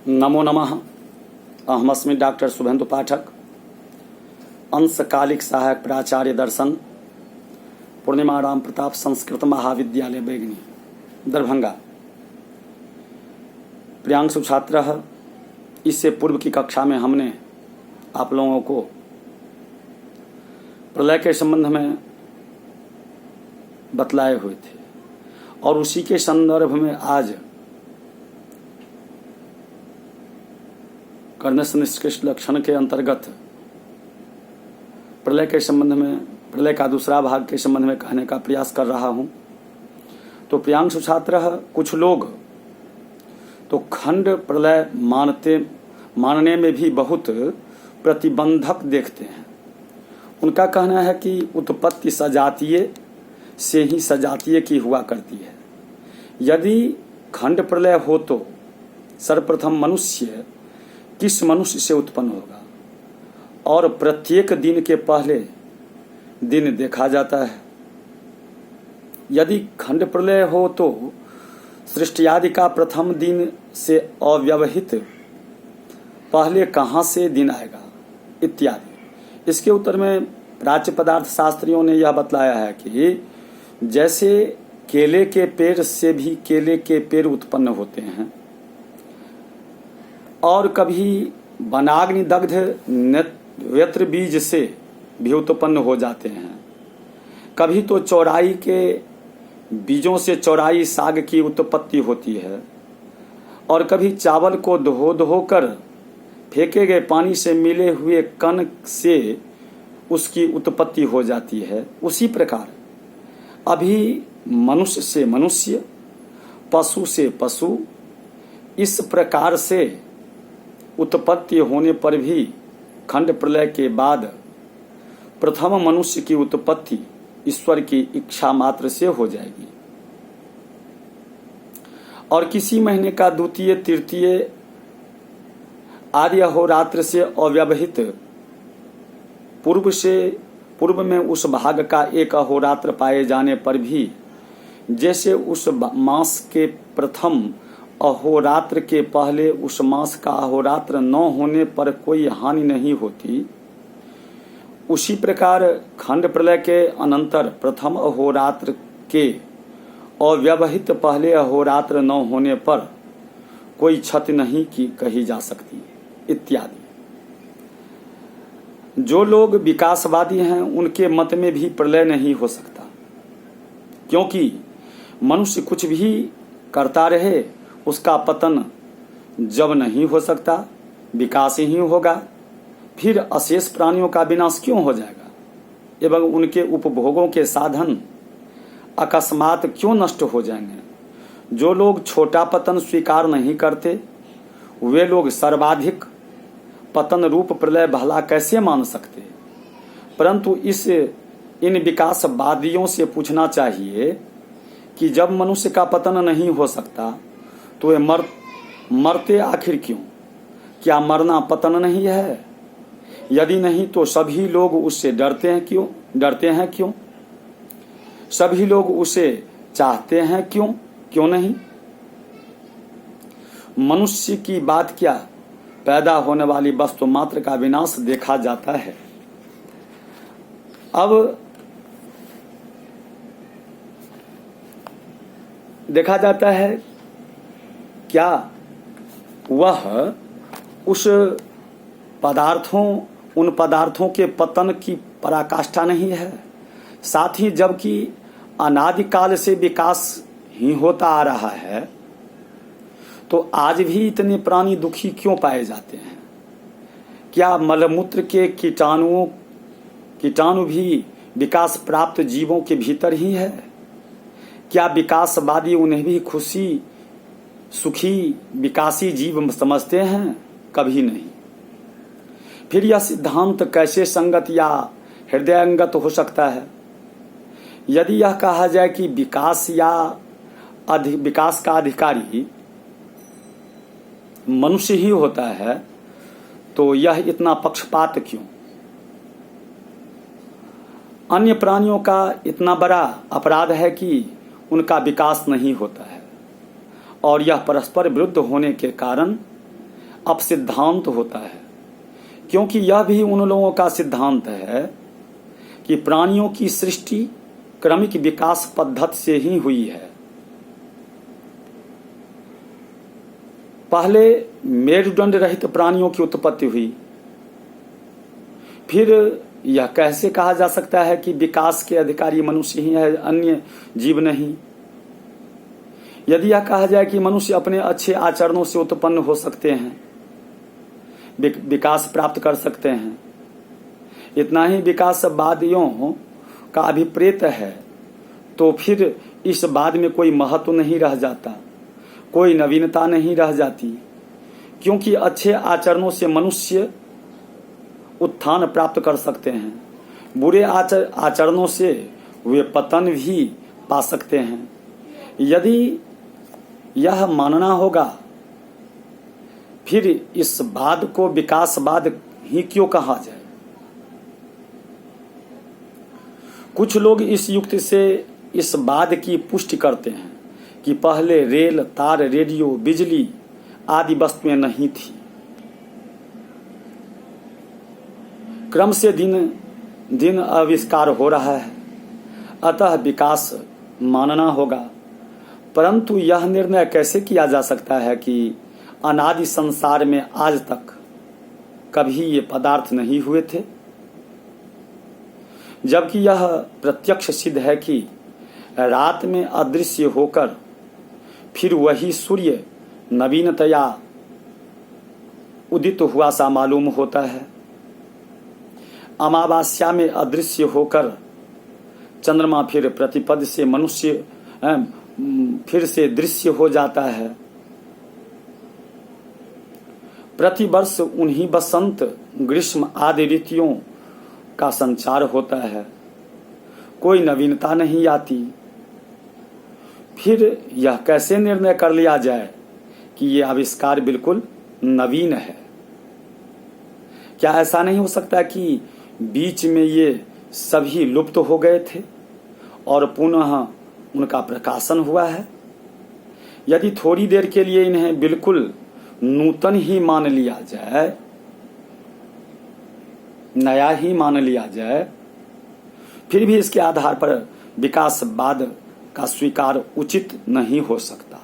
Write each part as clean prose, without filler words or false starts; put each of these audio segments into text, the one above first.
नमो नमः। अहमस्मि डॉक्टर शुभेन्दु पाठक, अंशकालिक सहायक प्राचार्य दर्शन, पूर्णिमा राम प्रताप संस्कृत महाविद्यालय बेगनी, दरभंगा। प्रियांशु छात्र, इससे पूर्व की कक्षा में हमने आप लोगों को प्रलय के संबंध में बतलाए हुए थे और उसी के संदर्भ में आज कर्णस्य निष्कृष्ट लक्षण के अंतर्गत प्रलय के संबंध में, प्रलय का दूसरा भाग के संबंध में कहने का प्रयास कर रहा हूं। तो प्रियांशु छात्र, कुछ लोग तो खंड प्रलय मानने में भी बहुत प्रतिबंधक देखते हैं। उनका कहना है कि उत्पत्ति सजातीय से ही सजातीय की हुआ करती है। यदि खंड प्रलय हो तो सर्वप्रथम मनुष्य किस मनुष्य से उत्पन्न होगा और प्रत्येक दिन के पहले दिन देखा जाता है। यदि खंड प्रलय हो तो सृष्टि आदि का प्रथम दिन से अव्यवहित पहले कहाँ से दिन आएगा इत्यादि। इसके उत्तर में प्राच्य पदार्थ शास्त्रियों ने यह बतलाया है कि जैसे केले के पेड़ से भी केले के पेड़ उत्पन्न होते हैं और कभी वनाग्नि दग्ध नेत्र बीज से भी उत्पन्न हो जाते हैं, कभी तो चौराई के बीजों से चौराई साग की उत्पत्ति होती है और कभी चावल को धो कर फेंके गए पानी से मिले हुए कण से उसकी उत्पत्ति हो जाती है। उसी प्रकार अभी मनुष्य से मनुष्य, पशु से पशु, इस प्रकार से उत्पत्ति होने पर भी खंड प्रलय के बाद प्रथम मनुष्य की उत्पत्ति ईश्वर की इच्छा मात्र से हो जाएगी और किसी महीने का द्वितीय, तृतीय आदि अहोरात्र से अव्यवहित पूर्व में उस भाग का एक अहोरात्र पाए जाने पर भी जैसे उस मास के प्रथम अहोरात्र के पहले उस मास का अहोरात्र न होने पर कोई हानि नहीं होती, उसी प्रकार खंड प्रलय के अनंतर प्रथम अहोरात्र के अव्यवहित पहले अहोरात्र न होने पर कोई क्षति नहीं की कही जा सकती इत्यादि। जो लोग विकासवादी हैं उनके मत में भी प्रलय नहीं हो सकता, क्योंकि मनुष्य कुछ भी करता रहे उसका पतन जब नहीं हो सकता, विकास ही होगा, फिर अशेष प्राणियों का विनाश क्यों हो जाएगा एवं उनके उपभोगों के साधन अकस्मात क्यों नष्ट हो जाएंगे। जो लोग छोटा पतन स्वीकार नहीं करते वे लोग सर्वाधिक पतन रूप प्रलय भला कैसे मान सकते। परंतु इन विकासवादियों से पूछना चाहिए कि जब मनुष्य का पतन नहीं हो सकता तो वे मरते आखिर क्यों? क्या मरना पतन नहीं है? यदि नहीं तो सभी लोग उससे डरते हैं क्यों? सभी लोग उसे चाहते हैं क्यों नहीं? मनुष्य की बात क्या, पैदा होने वाली वस्तु मात्र का विनाश देखा जाता है। अब देखा जाता है क्या वह उन पदार्थों के पतन की पराकाष्ठा नहीं है। साथ ही जबकि अनादिकाल से विकास ही होता आ रहा है तो आज भी इतने प्राणी दुखी क्यों पाए जाते हैं? क्या मलमूत्र के कीटाणु भी विकास प्राप्त जीवों के भीतर ही है? क्या विकासवादी उन्हें भी सुखी विकासी जीव समझते हैं? कभी नहीं। फिर यह सिद्धांत कैसे संगत या हृदयंगत हो सकता है? यदि यह कहा जाए कि विकास का अधिकारी मनुष्य ही होता है तो यह इतना पक्षपात क्यों? अन्य प्राणियों का इतना बड़ा अपराध है कि उनका विकास नहीं होता है और यह परस्पर विरुद्ध होने के कारण अपसिद्धांत होता है, क्योंकि यह भी उन लोगों का सिद्धांत है कि प्राणियों की सृष्टि क्रमिक विकास पद्धति से ही हुई है। पहले मेरुदंड रहित प्राणियों की उत्पत्ति हुई, फिर यह कैसे कहा जा सकता है कि विकास के अधिकारी मनुष्य ही है, अन्य जीव नहीं। यदि यह कहा जाए कि मनुष्य अपने अच्छे आचरणों से उत्पन्न हो सकते हैं, विकास प्राप्त कर सकते हैं, इतना ही विकासवादियों का अभिप्रेत है, तो फिर इस बाद में कोई महत्व नहीं रह जाता, कोई नवीनता नहीं रह जाती, क्योंकि अच्छे आचरणों से मनुष्य उत्थान प्राप्त कर सकते हैं, बुरे आचरणों से वे पतन भी पा सकते हैं। यदि यह मानना होगा, फिर इस बाद को विकासवाद ही क्यों कहा जाए? कुछ लोग इस युक्ति से इस बात की पुष्टि करते हैं कि पहले रेल, तार, रेडियो, बिजली आदि वस्तुएं नहीं थी। क्रम से दिन दिन आविष्कार हो रहा है, अतः विकास मानना होगा। परंतु यह निर्णय कैसे किया जा सकता है कि अनादि संसार में आज तक कभी ये पदार्थ नहीं हुए थे, जबकि यह प्रत्यक्ष सिद्ध है कि रात में अदृश्य होकर फिर वही सूर्य नवीनतया उदित हुआ सा मालूम होता है। अमावास्या में अदृश्य होकर चंद्रमा फिर प्रतिपद से मनुष्य फिर से दृश्य हो जाता है। प्रतिवर्ष उन्हीं बसंत, ग्रीष्म आदि ऋतुओं का संचार होता है, कोई नवीनता नहीं आती। फिर यह कैसे निर्णय कर लिया जाए कि ये आविष्कार बिल्कुल नवीन है? क्या ऐसा नहीं हो सकता कि बीच में ये सभी लुप्त हो गए थे और पुनः उनका प्रकाशन हुआ है? यदि थोड़ी देर के लिए इन्हें बिल्कुल नूतन ही मान लिया जाए, नया ही मान लिया जाए, फिर भी इसके आधार पर विकासवाद का स्वीकार उचित नहीं हो सकता,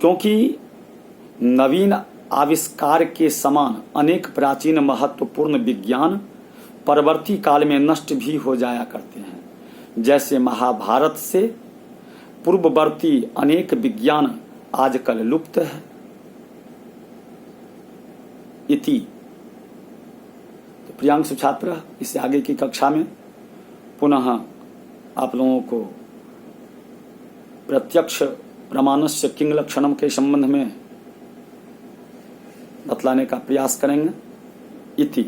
क्योंकि नवीन आविष्कार के समान अनेक प्राचीन महत्वपूर्ण विज्ञान परवर्ती काल में नष्ट भी हो जाया करते हैं। जैसे महाभारत से पूर्ववर्ती अनेक विज्ञान आजकल लुप्त है। इति। तो प्रियांशु छात्र, इससे आगे की कक्षा में पुनः आप लोगों को प्रत्यक्ष प्रमाणस्य किंग लक्षणम के संबंध में बतलाने का प्रयास करेंगे। इति।